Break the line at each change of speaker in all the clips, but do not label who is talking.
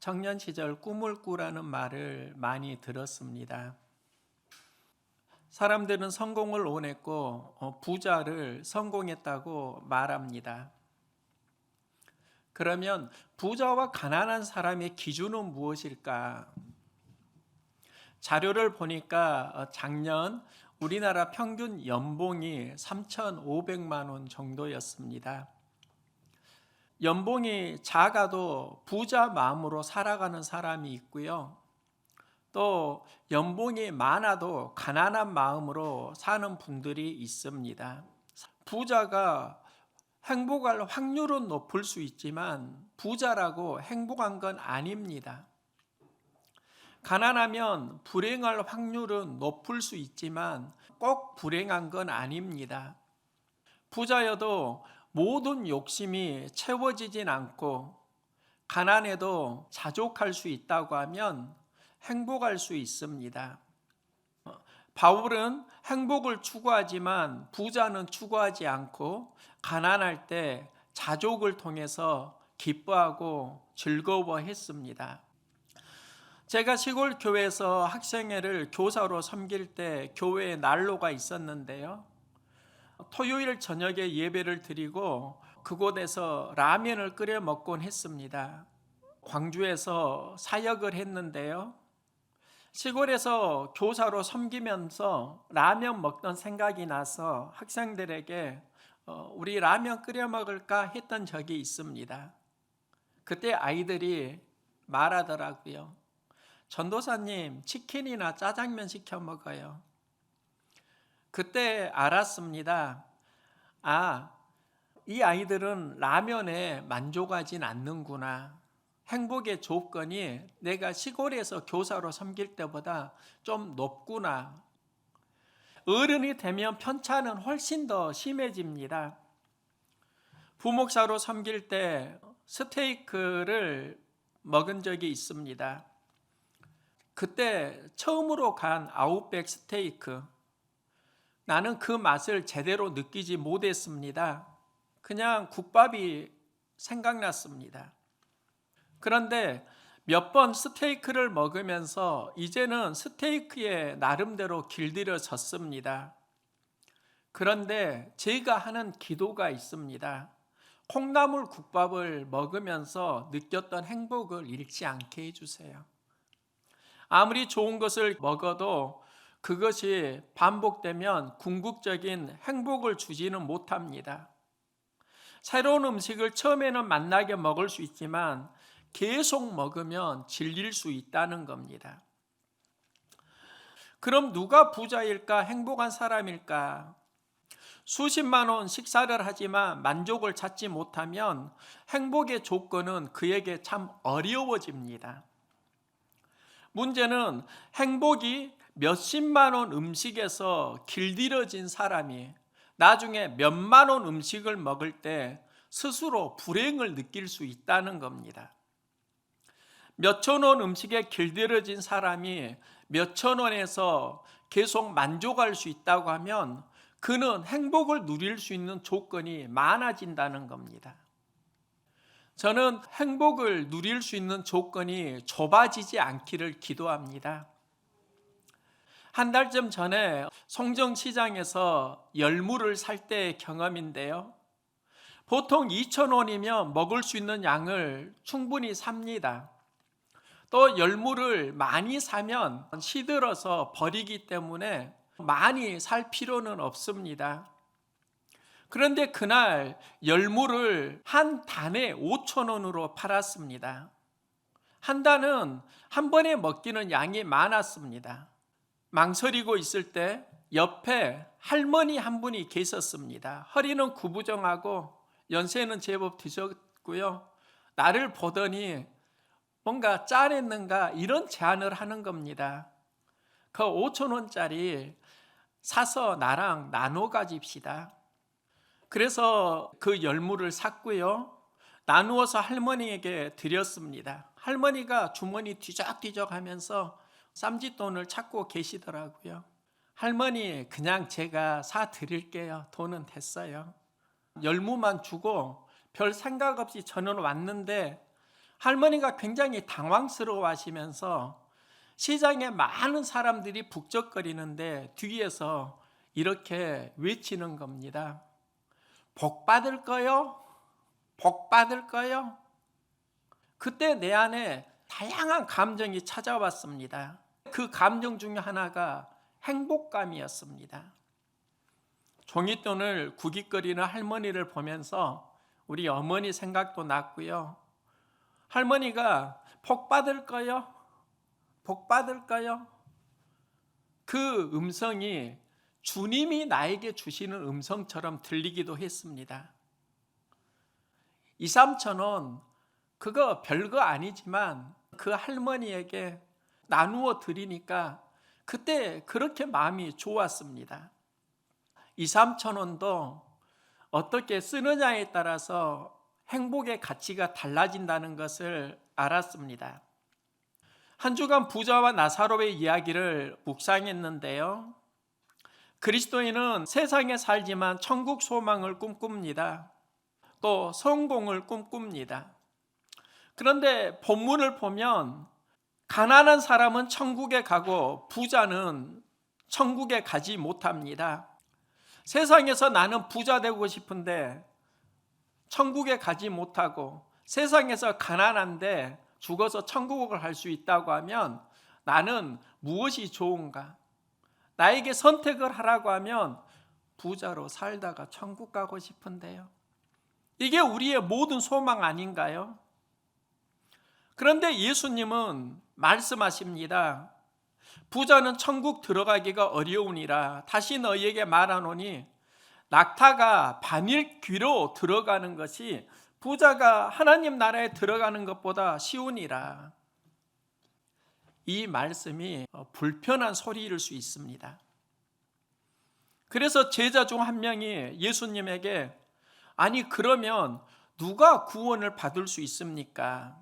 청년 시절 꿈을 꾸라는 말을 많이 들었습니다. 사람들은 성공을 원했고 부자를 성공했다고 말합니다. 그러면 부자와 가난한 사람의 기준은 무엇일까? 자료를 보니까 작년 우리나라 평균 연봉이 3,500만 원 정도였습니다. 연봉이 작아도 부자 마음으로 살아가는 사람이 있고요. 또 연봉이 많아도 가난한 마음으로 사는 분들이 있습니다. 부자가 행복할 확률은 높을 수 있지만 부자라고 행복한 건 아닙니다. 가난하면 불행할 확률은 높을 수 있지만 꼭 불행한 건 아닙니다. 부자여도 모든 욕심이 채워지진 않고 가난해도 자족할 수 있다고 하면 행복할 수 있습니다. 바울은 행복을 추구하지만 부자는 추구하지 않고 가난할 때 자족을 통해서 기뻐하고 즐거워했습니다. 제가 시골 교회에서 학생회를 교사로 섬길 때 교회에 난로가 있었는데요. 토요일 저녁에 예배를 드리고 그곳에서 라면을 끓여 먹곤 했습니다. 광주에서 사역을 했는데요. 시골에서 교사로 섬기면서 라면 먹던 생각이 나서 학생들에게 우리 라면 끓여 먹을까 했던 적이 있습니다. 그때 아이들이 말하더라고요. 전도사님, 치킨이나 짜장면 시켜 먹어요. 그때 알았습니다. 이 아이들은 라면에 만족하진 않는구나. 행복의 조건이 내가 시골에서 교사로 섬길 때보다 좀 높구나. 어른이 되면 편차는 훨씬 더 심해집니다. 부목사로 섬길 때 스테이크를 먹은 적이 있습니다. 그때 처음으로 간 아웃백 스테이크. 나는 그 맛을 제대로 느끼지 못했습니다. 그냥 국밥이 생각났습니다. 그런데 몇 번 스테이크를 먹으면서 이제는 스테이크에 나름대로 길들여졌습니다. 그런데 제가 하는 기도가 있습니다. 콩나물 국밥을 먹으면서 느꼈던 행복을 잃지 않게 해주세요. 아무리 좋은 것을 먹어도 그것이 반복되면 궁극적인 행복을 주지는 못합니다. 새로운 음식을 처음에는 맛나게 먹을 수 있지만 계속 먹으면 질릴 수 있다는 겁니다. 그럼 누가 부자일까? 행복한 사람일까? 수십만 원 식사를 하지만 만족을 찾지 못하면 행복의 조건은 그에게 참 어려워집니다. 문제는 행복이 몇십만 원 음식에서 길들여진 사람이 나중에 몇만 원 음식을 먹을 때 스스로 불행을 느낄 수 있다는 겁니다. 몇천 원 음식에 길들여진 사람이 몇천 원에서 계속 만족할 수 있다고 하면 그는 행복을 누릴 수 있는 조건이 많아진다는 겁니다. 저는 행복을 누릴 수 있는 조건이 좁아지지 않기를 기도합니다. 한 달쯤 전에 송정시장에서 열무를 살 때의 경험인데요. 보통 2,000원이면 먹을 수 있는 양을 충분히 삽니다. 또 열무를 많이 사면 시들어서 버리기 때문에 많이 살 필요는 없습니다. 그런데 그날 열무를 한 단에 5,000원으로 팔았습니다. 한 단은 한 번에 먹기는 양이 많았습니다. 망설이고 있을 때 옆에 할머니 한 분이 계셨습니다. 허리는 구부정하고 연세는 제법 드셨고요. 나를 보더니 뭔가 짠했는가 이런 제안을 하는 겁니다. 그 5,000원짜리 사서 나랑 나눠 가집시다. 그래서 그 열무를 샀고요. 나누어서 할머니에게 드렸습니다. 할머니가 주머니 뒤적뒤적 하면서 쌈짓돈을 찾고 계시더라고요. 할머니, 그냥 제가 사 드릴게요. 돈은 됐어요. 열무만 주고 별 생각 없이 저는 왔는데 할머니가 굉장히 당황스러워 하시면서 시장에 많은 사람들이 북적거리는데 뒤에서 이렇게 외치는 겁니다. 복 받을 거요? 복 받을 거요? 그때 내 안에 다양한 감정이 찾아왔습니다. 그 감정 중에 하나가 행복감이었습니다. 종잇돈을 구깃거리는 할머니를 보면서 우리 어머니 생각도 났고요. 할머니가 복 받을 거요? 복 받을 거요? 그 음성이 주님이 나에게 주시는 음성처럼 들리기도 했습니다. 2, 3천 원 그거 별거 아니지만 그 할머니에게 나누어 드리니까 그때 그렇게 마음이 좋았습니다. 2, 3천 원도 어떻게 쓰느냐에 따라서 행복의 가치가 달라진다는 것을 알았습니다. 한 주간 부자와 나사로의 이야기를 묵상했는데요. 그리스도인은 세상에 살지만 천국 소망을 꿈꿉니다. 또 성공을 꿈꿉니다. 그런데 본문을 보면 가난한 사람은 천국에 가고 부자는 천국에 가지 못합니다. 세상에서 나는 부자 되고 싶은데 천국에 가지 못하고 세상에서 가난한데 죽어서 천국을 갈 수 있다고 하면 나는 무엇이 좋은가? 나에게 선택을 하라고 하면 부자로 살다가 천국 가고 싶은데요. 이게 우리의 모든 소망 아닌가요? 그런데 예수님은 말씀하십니다. 부자는 천국 들어가기가 어려우니라. 다시 너희에게 말하노니 낙타가 바늘 귀로 들어가는 것이 부자가 하나님 나라에 들어가는 것보다 쉬우니라. 이 말씀이 불편한 소리일 수 있습니다. 그래서 제자 중 한 명이 예수님에게 아니 그러면 누가 구원을 받을 수 있습니까?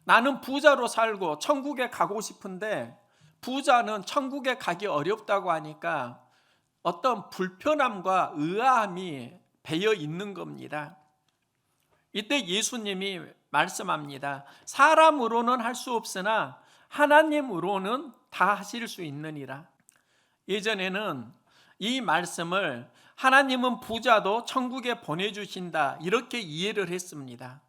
나는 부자로 살고 천국에 가고 싶은데 부자는 천국에 가기 어렵다고 하니까 어떤 불편함과 의아함이 배어 있는 겁니다. 이때 예수님이 말씀합니다. 사람으로는 할 수 없으나 하나님으로는 다 하실 수 있느니라. 예전에는 이 말씀을 하나님은 부자도 천국에 보내주신다 이렇게 이해를 했습니다.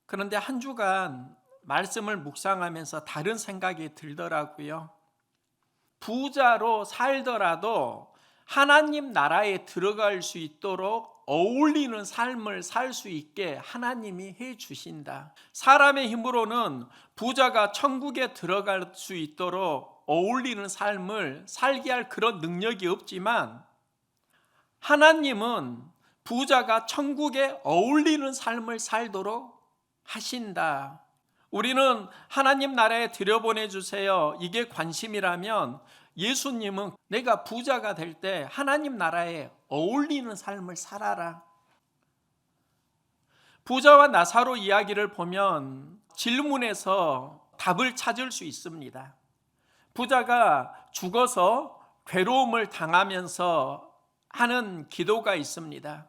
그런데 한 주간 말씀을 묵상하면서 다른 생각이 들더라고요. 부자로 살더라도 하나님 나라에 들어갈 수 있도록 어울리는 삶을 살 수 있게 하나님이 해 주신다. 사람의 힘으로는 부자가 천국에 들어갈 수 있도록 어울리는 삶을 살게 할 그런 능력이 없지만 하나님은 부자가 천국에 어울리는 삶을 살도록 하신다. 우리는 하나님 나라에 들여보내주세요 이게 관심이라면 예수님은 내가 부자가 될 때 하나님 나라에 어울리는 삶을 살아라. 부자와 나사로 이야기를 보면 질문에서 답을 찾을 수 있습니다. 부자가 죽어서 괴로움을 당하면서 하는 기도가 있습니다.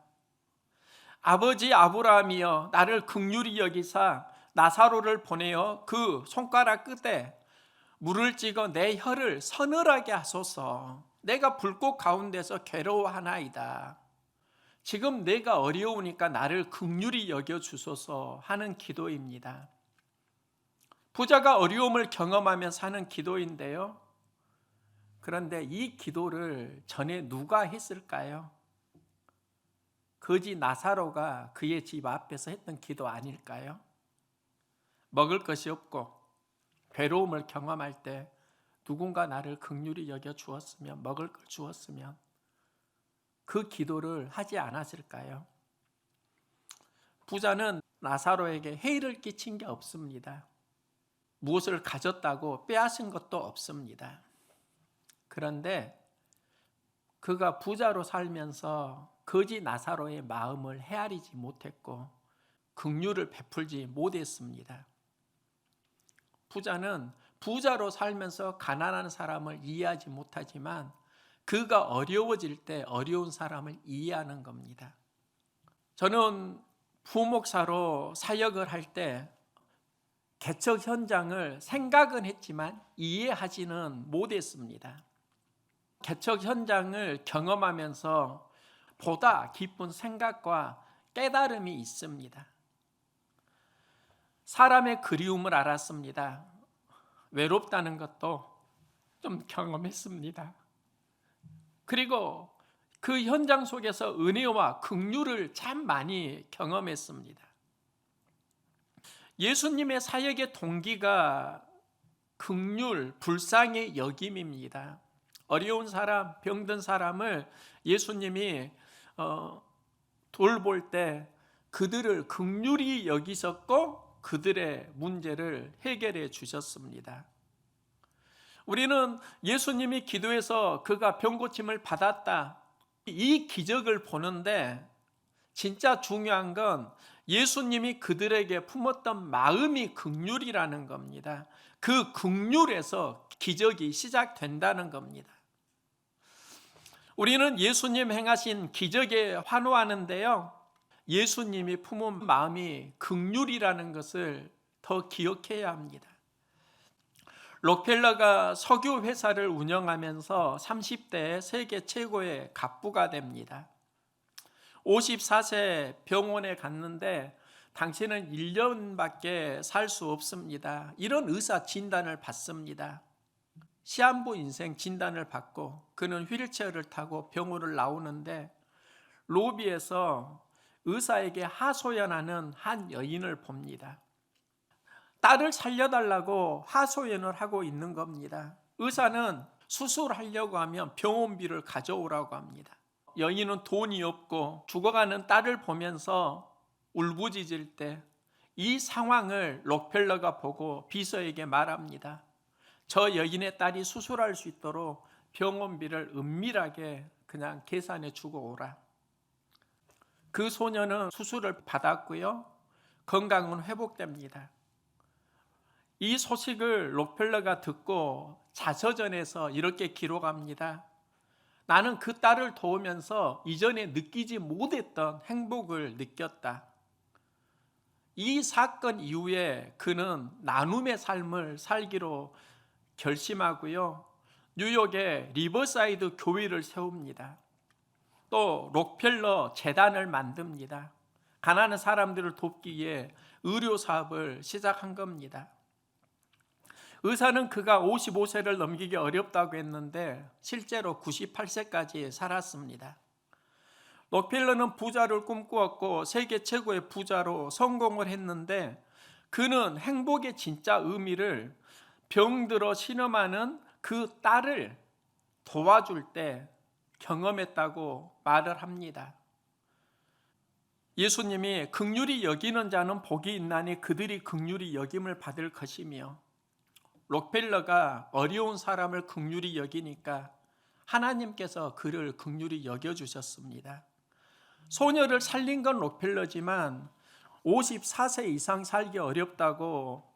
아버지 아브라함이여 나를 긍휼히 여기사 나사로를 보내어 그 손가락 끝에 물을 찍어 내 혀를 서늘하게 하소서. 내가 불꽃 가운데서 괴로워하나이다. 지금 내가 어려우니까 나를 긍휼히 여겨주소서 하는 기도입니다. 부자가 어려움을 경험하며 사는 기도인데요. 그런데 이 기도를 전에 누가 했을까요? 거지 나사로가 그의 집 앞에서 했던 기도 아닐까요? 먹을 것이 없고 괴로움을 경험할 때 누군가 나를 긍휼히 여겨 주었으면 먹을 걸 주었으면 그 기도를 하지 않았을까요? 부자는 나사로에게 해를 끼친 게 없습니다. 무엇을 가졌다고 빼앗은 것도 없습니다. 그런데 그가 부자로 살면서 거지 나사로의 마음을 헤아리지 못했고 긍휼을 베풀지 못했습니다. 부자는 부자로 살면서 가난한 사람을 이해하지 못하지만 그가 어려워질 때 어려운 사람을 이해하는 겁니다. 저는 부목사로 사역을 할 때 개척 현장을 생각은 했지만 이해하지는 못했습니다. 개척 현장을 경험하면서 보다 깊은 생각과 깨달음이 있습니다. 사람의 그리움을 알았습니다. 외롭다는 것도 좀 경험했습니다. 그리고 그 현장 속에서 은혜와 긍휼을 참 많이 경험했습니다. 예수님의 사역의 동기가 긍휼, 불쌍히 여김입니다. 어려운 사람, 병든 사람을 예수님이 돌볼 때 그들을 긍휼히 여기셨고 그들의 문제를 해결해 주셨습니다. 우리는 예수님이 기도해서 그가 병 고침을 받았다, 이 기적을 보는데 진짜 중요한 건 예수님이 그들에게 품었던 마음이 긍휼이라는 겁니다. 그 긍휼에서 기적이 시작된다는 겁니다. 우리는 예수님 행하신 기적에 환호하는데요, 예수님이 품은 마음이 긍휼이라는 것을 더 기억해야 합니다. 록펠러가 석유 회사를 운영하면서 30대 세계 최고의 갑부가 됩니다. 54세 병원에 갔는데 당신은 1년밖에 살 수 없습니다. 이런 의사 진단을 받습니다. 시한부 인생 진단을 받고 그는 휠체어를 타고 병원을 나오는데 로비에서 의사에게 하소연하는 한 여인을 봅니다. 딸을 살려달라고 하소연을 하고 있는 겁니다. 의사는 수술하려고 하면 병원비를 가져오라고 합니다. 여인은 돈이 없고 죽어가는 딸을 보면서 울부짖을 때 이 상황을 록펠러가 보고 비서에게 말합니다. 저 여인의 딸이 수술할 수 있도록 병원비를 은밀하게 그냥 계산해 주고 오라. 그 소녀는 수술을 받았고요, 건강은 회복됩니다. 이 소식을 록펠러가 듣고 자서전에서 이렇게 기록합니다. 나는 그 딸을 도우면서 이전에 느끼지 못했던 행복을 느꼈다. 이 사건 이후에 그는 나눔의 삶을 살기로 결심하고요, 뉴욕에 리버사이드 교회를 세웁니다. 또 록펠러 재단을 만듭니다. 가난한 사람들을 돕기 위해 의료 사업을 시작한 겁니다. 의사는 그가 55세를 넘기기 어렵다고 했는데 실제로 98세까지 살았습니다. 록펠러는 부자를 꿈꾸었고 세계 최고의 부자로 성공을 했는데 그는 행복의 진짜 의미를 병들어 신음하는 그 딸을 도와줄 때 경험했다고 말을 합니다. 예수님이 긍휼히 여기는 자는 복이 있나니 그들이 긍휼히 여김을 받을 것이며, 록펠러가 어려운 사람을 긍휼히 여기니까 하나님께서 그를 긍휼히 여겨주셨습니다. 소녀를 살린 건 록펠러지만 54세 이상 살기 어렵다고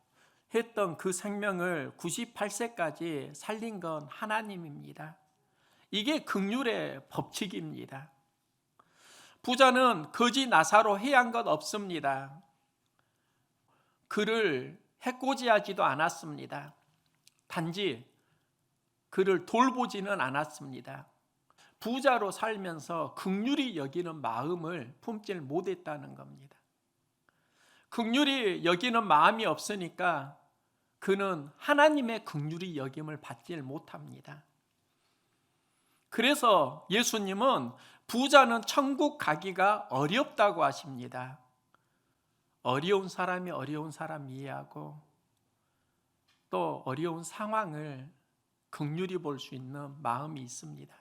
했던 그 생명을 98세까지 살린 건 하나님입니다. 이게 긍휼의 법칙입니다. 부자는 거지 나사로 해한 것 없습니다. 그를 해코지하지도 않았습니다. 단지 그를 돌보지는 않았습니다. 부자로 살면서 긍휼히 여기는 마음을 품질 못했다는 겁니다. 긍휼히 여기는 마음이 없으니까 그는 하나님의 긍휼히 여김을 받질 못합니다. 그래서 예수님은 부자는 천국 가기가 어렵다고 하십니다. 어려운 사람이 어려운 사람 이해하고 또 어려운 상황을 긍휼히 볼 수 있는 마음이 있습니다.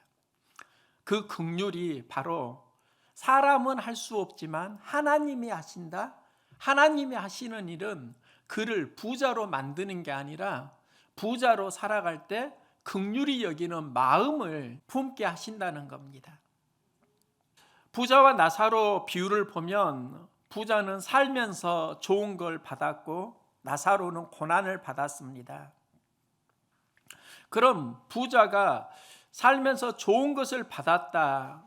그 긍휼이 바로 사람은 할 수 없지만 하나님이 하신다. 하나님이 하시는 일은 그를 부자로 만드는 게 아니라 부자로 살아갈 때 긍휼히 여기는 마음을 품게 하신다는 겁니다. 부자와 나사로 비유를 보면 부자는 살면서 좋은 걸 받았고 나사로는 고난을 받았습니다. 그럼 부자가 살면서 좋은 것을 받았다,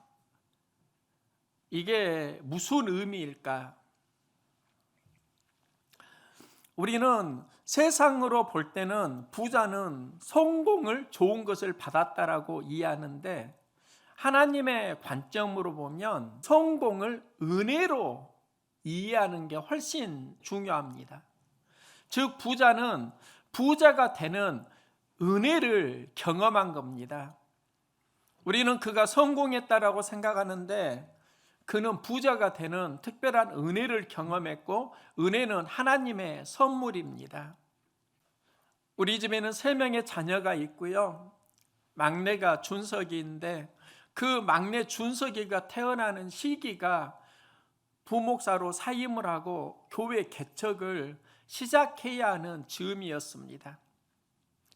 이게 무슨 의미일까? 우리는 세상으로 볼 때는 부자는 성공을 좋은 것을 받았다라고 이해하는데, 하나님의 관점으로 보면 성공을 은혜로 이해하는 게 훨씬 중요합니다. 즉 부자는 부자가 되는 은혜를 경험한 겁니다. 우리는 그가 성공했다라고 생각하는데, 그는 부자가 되는 특별한 은혜를 경험했고, 은혜는 하나님의 선물입니다. 우리 집에는 3명의 자녀가 있고요. 막내가 준석이인데, 그 막내 준석이가 태어나는 시기가 부목사로 사임을 하고 교회 개척을 시작해야 하는 즈음이었습니다.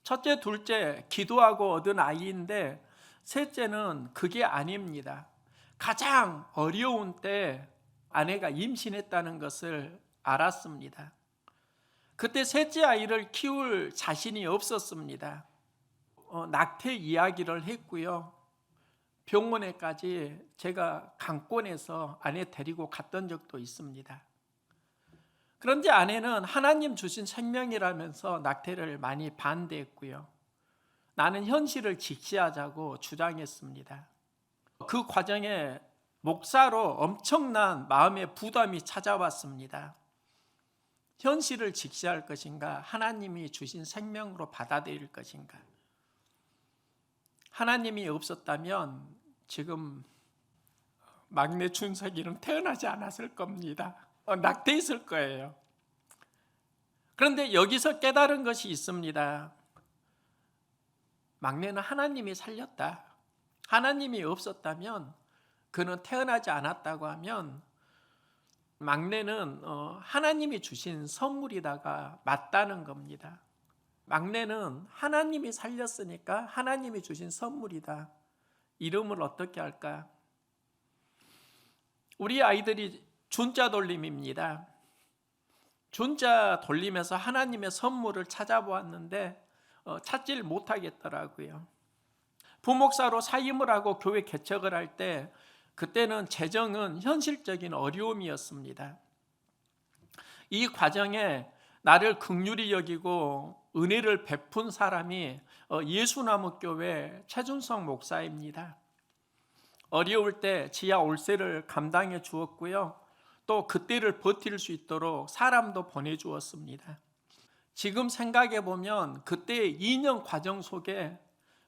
첫째, 둘째 기도하고 얻은 아이인데, 셋째는 그게 아닙니다. 가장 어려운 때 아내가 임신했다는 것을 알았습니다. 그때 셋째 아이를 키울 자신이 없었습니다. 낙태 이야기를 했고요. 병원에까지 제가 강권해서 아내 데리고 갔던 적도 있습니다. 그런데 아내는 하나님 주신 생명이라면서 낙태를 많이 반대했고요. 나는 현실을 직시하자고 주장했습니다. 그 과정에 목사로 엄청난 마음의 부담이 찾아왔습니다. 현실을 직시할 것인가, 하나님이 주신 생명으로 받아들일 것인가. 하나님이 없었다면 지금 막내 준석이는 태어나지 않았을 겁니다. 낙태했을 거예요. 그런데 여기서 깨달은 것이 있습니다. 막내는 하나님이 살렸다. 하나님이 없었다면, 그는 태어나지 않았다고 하면 막내는 하나님이 주신 선물이다가 맞다는 겁니다. 막내는 하나님이 살렸으니까 하나님이 주신 선물이다. 이름을 어떻게 할까? 우리 아이들이 준자 돌림입니다. 준자 돌림에서 하나님의 선물을 찾아보았는데 찾질 못하겠더라고요. 부목사로 사임을 하고 교회 개척을 할 때, 그때는 재정은 현실적인 어려움이었습니다. 이 과정에 나를 긍휼히 여기고 은혜를 베푼 사람이 예수나무교회 최준성 목사입니다. 어려울 때 지하 월세를 감당해 주었고요. 또 그때를 버틸 수 있도록 사람도 보내주었습니다. 지금 생각해 보면 그때의 2년 과정 속에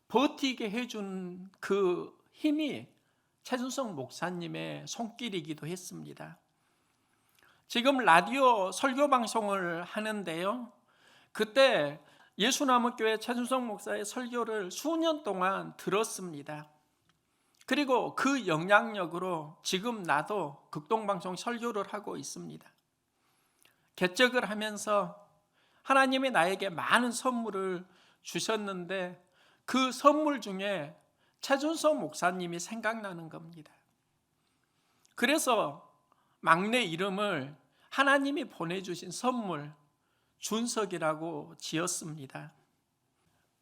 버티게 해준 그 힘이 최준성 목사님의 손길이기도 했습니다. 지금 라디오 설교 방송을 하는데요. 그때 예수나무교회 최준성 목사의 설교를 수년 동안 들었습니다. 그리고 그 영향력으로 지금 나도 극동방송 설교를 하고 있습니다. 개척을 하면서 하나님이 나에게 많은 선물을 주셨는데, 그 선물 중에 최준성 목사님이 생각나는 겁니다. 그래서 막내 이름을 하나님이 보내주신 선물 준석이라고 지었습니다.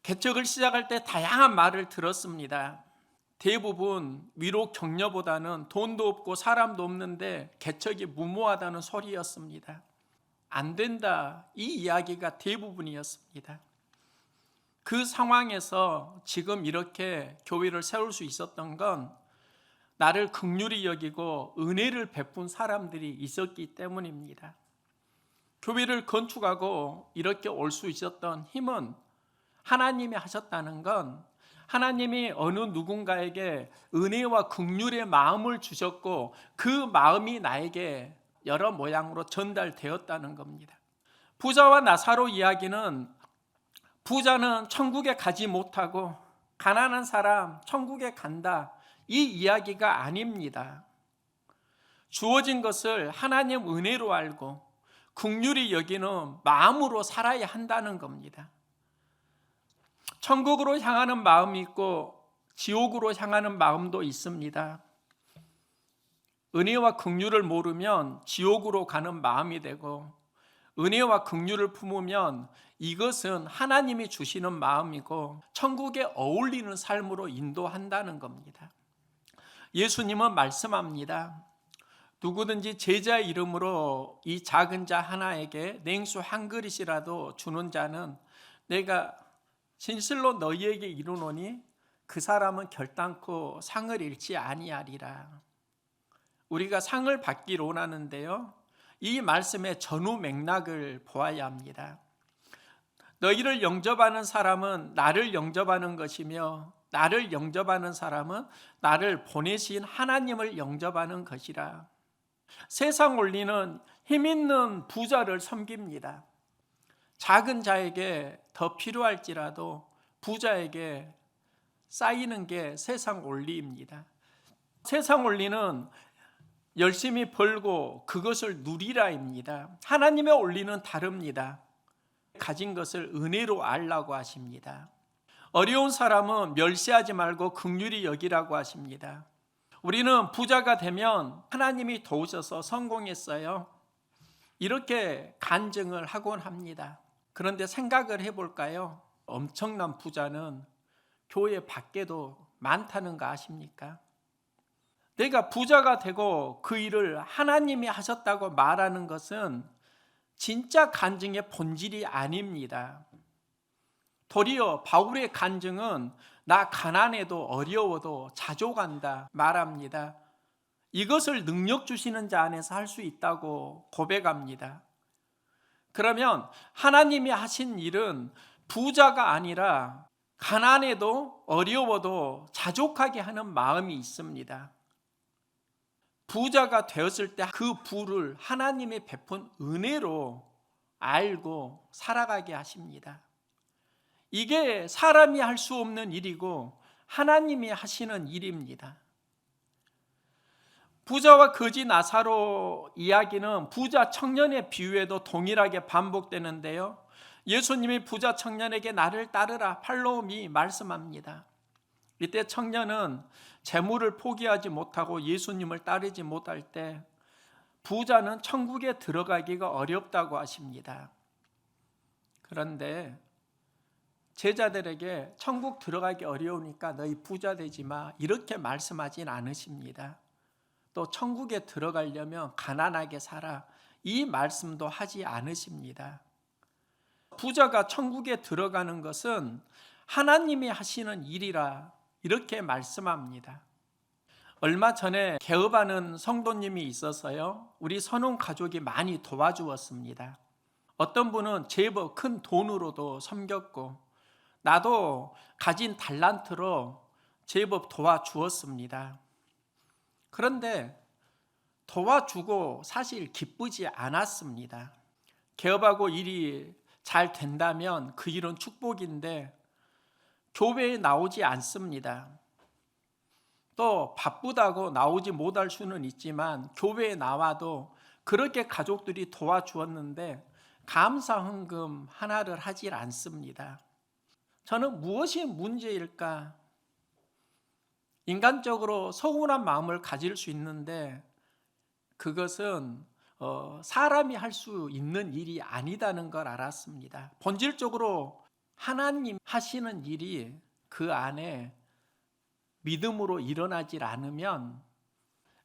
개척을 시작할 때 다양한 말을 들었습니다. 대부분 위로 격려보다는 돈도 없고 사람도 없는데 개척이 무모하다는 소리였습니다. 안 된다, 이 이야기가 대부분이었습니다. 그 상황에서 지금 이렇게 교회를 세울 수 있었던 건 나를 긍휼히 여기고 은혜를 베푼 사람들이 있었기 때문입니다. 교회를 건축하고 이렇게 올 수 있었던 힘은 하나님이 하셨다는 건, 하나님이 어느 누군가에게 은혜와 긍휼의 마음을 주셨고 그 마음이 나에게 여러 모양으로 전달되었다는 겁니다. 부자와 나사로 이야기는, 부자는 천국에 가지 못하고 가난한 사람 천국에 간다, 이 이야기가 아닙니다. 주어진 것을 하나님 은혜로 알고 긍휼히 여기는 마음으로 살아야 한다는 겁니다. 천국으로 향하는 마음이 있고 지옥으로 향하는 마음도 있습니다. 은혜와 긍휼을 모르면 지옥으로 가는 마음이 되고, 은혜와 긍휼을 품으면 이것은 하나님이 주시는 마음이고 천국에 어울리는 삶으로 인도한다는 겁니다. 예수님은 말씀합니다. 누구든지 제자의 이름으로 이 작은 자 하나에게 냉수 한 그릇이라도 주는 자는 내가 진실로 너희에게 이르노니 그 사람은 결단코 상을 잃지 아니하리라. 우리가 상을 받기를 원하는데요, 이 말씀의 전후 맥락을 보아야 합니다. 너희를 영접하는 사람은 나를 영접하는 것이며 나를 영접하는 사람은 나를 보내신 하나님을 영접하는 것이라. 세상 원리는 힘 있는 부자를 섬깁니다. 작은 자에게 더 필요할지라도 부자에게 쌓이는 게 세상 원리입니다. 세상 원리는 열심히 벌고 그것을 누리라입니다. 하나님의 원리는 다릅니다. 가진 것을 은혜로 알라고 하십니다. 어려운 사람은 멸시하지 말고 긍휼히 여기라고 하십니다. 우리는 부자가 되면 하나님이 도우셔서 성공했어요, 이렇게 간증을 하곤 합니다. 그런데 생각을 해볼까요? 엄청난 부자는 교회 밖에도 많다는 거 아십니까? 내가 부자가 되고 그 일을 하나님이 하셨다고 말하는 것은 진짜 간증의 본질이 아닙니다. 도리어 바울의 간증은 나 가난해도 어려워도 자족한다 말합니다. 이것을 능력 주시는 자 안에서 할 수 있다고 고백합니다. 그러면 하나님이 하신 일은 부자가 아니라 가난해도 어려워도 자족하게 하는 마음이 있습니다. 부자가 되었을 때 그 부를 하나님의 베푼 은혜로 알고 살아가게 하십니다. 이게 사람이 할 수 없는 일이고 하나님이 하시는 일입니다. 부자와 거지 나사로 이야기는 부자 청년의 비유에도 동일하게 반복되는데요, 예수님이 부자 청년에게 나를 따르라 팔로우미 말씀합니다. 이때 청년은 재물을 포기하지 못하고 예수님을 따르지 못할 때 부자는 천국에 들어가기가 어렵다고 하십니다. 그런데 제자들에게 천국 들어가기 어려우니까 너희 부자 되지 마 이렇게 말씀하진 않으십니다. 또 천국에 들어가려면 가난하게 살아 이 말씀도 하지 않으십니다. 부자가 천국에 들어가는 것은 하나님이 하시는 일이라 이렇게 말씀합니다. 얼마 전에 개업하는 성도님이 있어서요, 우리 선원 가족이 많이 도와주었습니다. 어떤 분은 제법 큰 돈으로도 섬겼고 나도 가진 달란트로 제법 도와주었습니다. 그런데 도와주고 사실 기쁘지 않았습니다. 개업하고 일이 잘 된다면 그 일은 축복인데 교회에 나오지 않습니다. 또 바쁘다고 나오지 못할 수는 있지만 교회에 나와도 그렇게 가족들이 도와주었는데 감사 헌금 하나를 하질 않습니다. 저는 무엇이 문제일까? 인간적으로 서운한 마음을 가질 수 있는데 그것은 사람이 할 수 있는 일이 아니다는 걸 알았습니다. 본질적으로 하나님 하시는 일이 그 안에 믿음으로 일어나질 않으면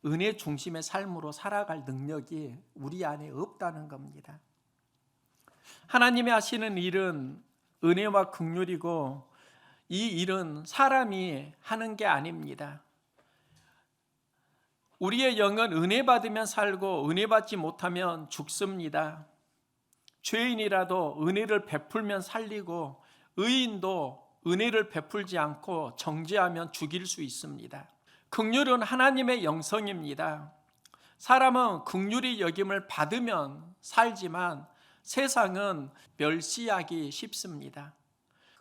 은혜 중심의 삶으로 살아갈 능력이 우리 안에 없다는 겁니다. 하나님이 하시는 일은 은혜와 긍휼이고 이 일은 사람이 하는 게 아닙니다. 우리의 영은 은혜 받으면 살고 은혜 받지 못하면 죽습니다. 죄인이라도 은혜를 베풀면 살리고 의인도 은혜를 베풀지 않고 정죄하면 죽일 수 있습니다. 긍휼은 하나님의 영성입니다. 사람은 긍휼히 여김을 받으면 살지만 세상은 멸시하기 쉽습니다.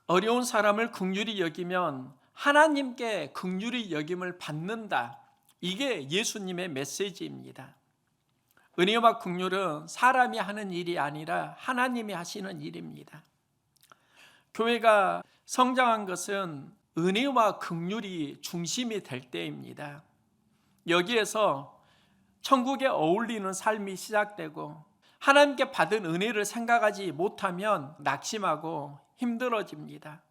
어려운 사람을 긍휼히 여기면 하나님께 긍휼히 여김을 받는다. 이게 예수님의 메시지입니다. 은혜와 긍휼은 사람이 하는 일이 아니라 하나님이 하시는 일입니다. 교회가 성장한 것은 은혜와 긍휼이 중심이 될 때입니다. 여기에서 천국에 어울리는 삶이 시작되고 하나님께 받은 은혜를 생각하지 못하면 낙심하고 힘들어집니다.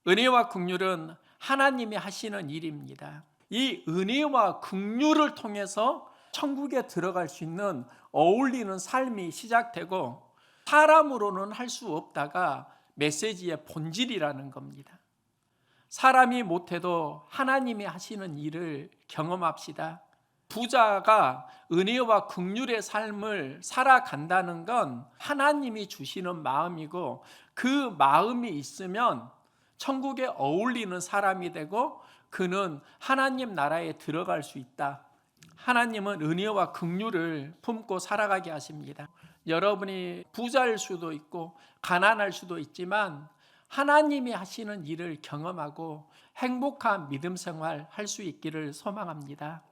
은혜와 긍휼은 하나님이 하시는 일입니다. 이 은혜와 긍휼을 통해서 천국에 들어갈 수 있는 어울리는 삶이 시작되고, 사람으로는 할 수 없다가 메시지의 본질이라는 겁니다. 사람이 못해도 하나님이 하시는 일을 경험합시다. 부자가 은혜와 긍휼의 삶을 살아간다는 건 하나님이 주시는 마음이고, 그 마음이 있으면 천국에 어울리는 사람이 되고 그는 하나님 나라에 들어갈 수 있다. 하나님은 은혜와 긍휼을 품고 살아가게 하십니다. 여러분이 부자일 수도 있고 가난할 수도 있지만 하나님이 하시는 일을 경험하고 행복한 믿음 생활 할 수 있기를 소망합니다.